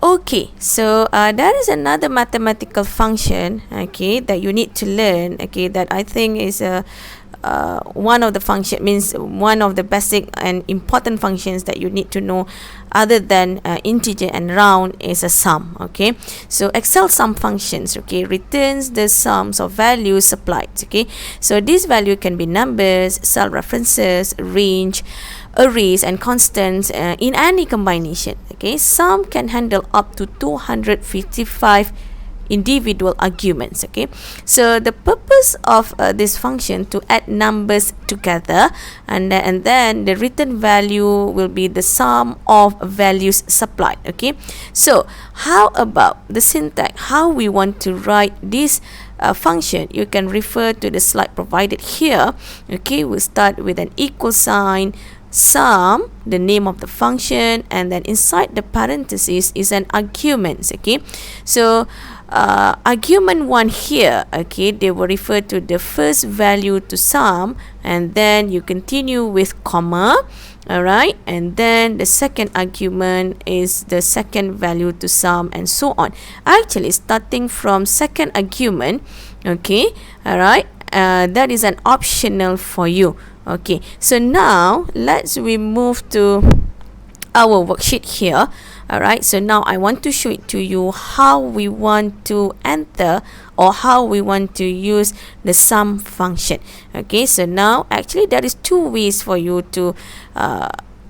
Okay, so there is another mathematical function, okay, that you need to learn, okay, that I think is one of the function, means one of the basic and important functions that you need to know other than integer and round is a sum. Okay, so Excel sum functions, okay, returns the sums of values supplied. Okay, so this value can be numbers, cell references, range, arrays, and constants in any combination. Okay, sum can handle up to 255 individual arguments. Okay, so the purpose of this function to add numbers together, and then the written value will be the sum of values supplied. Okay, so how about the syntax, how we want to write this function? You can refer to the slide provided here. Okay, we'll start with an equal sign, sum, the name of the function, and then inside the parentheses is an argument. Okay, so argument 1 here, okay, they will refer to the first value to sum, and then you continue with comma, alright, and then the second argument is the second value to sum, and so on. Actually, starting from second argument, okay, alright, that is an optional for you. Okay, so now we move to our worksheet here. Alright, so now I want to show it to you how we want to enter, or how we want to use the sum function. Okay, so now actually there is two ways for you to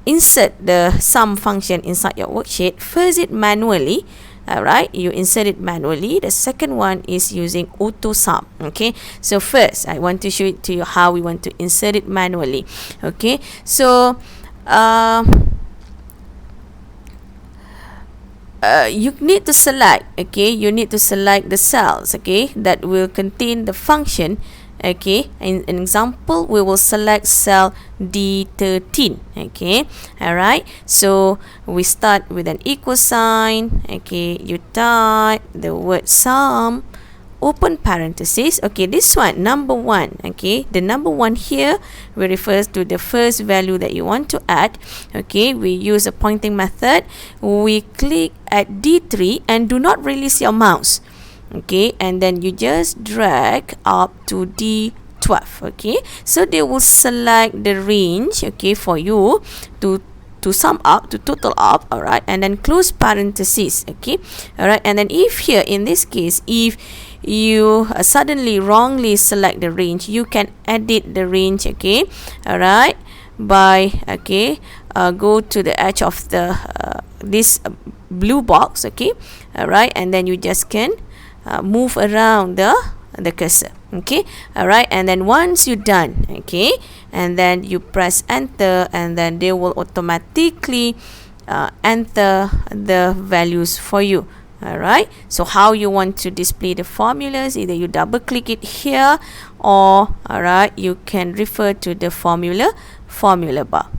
insert the sum function inside your worksheet. First, it manually. Alright, you insert it manually. The second one is using auto sum. Okay, so first I want to show it to you how we want to insert it manually. Okay, so you need to select, okay, you need to select the cells, okay, that will contain the function. Okay, in an example, we will select cell D13. Okay, alright, so we start with an equal sign. Okay, you type the word sum, open parenthesis. Okay, this one, number 1. Okay, the number 1 here will refers to the first value that you want to add. Okay, we use a pointing method. We click at D3 and do not release your mouse. Okay, and then you just drag up to D12. Okay, so they will select the range, okay, for you to sum up, to total up. Alright, and then close parenthesis. Okay, alright, and then if here in this case, if you suddenly wrongly select the range, you can edit the range. Okay, alright, by go to the edge of the this blue box. Okay, alright, and then you just can move around the cursor. Okay, alright, and then once you're done, okay, and then you press enter, and then they will automatically enter the values for you. Alright, so how you want to display the formulas, either you double click it here, or alright, you can refer to the formula bar.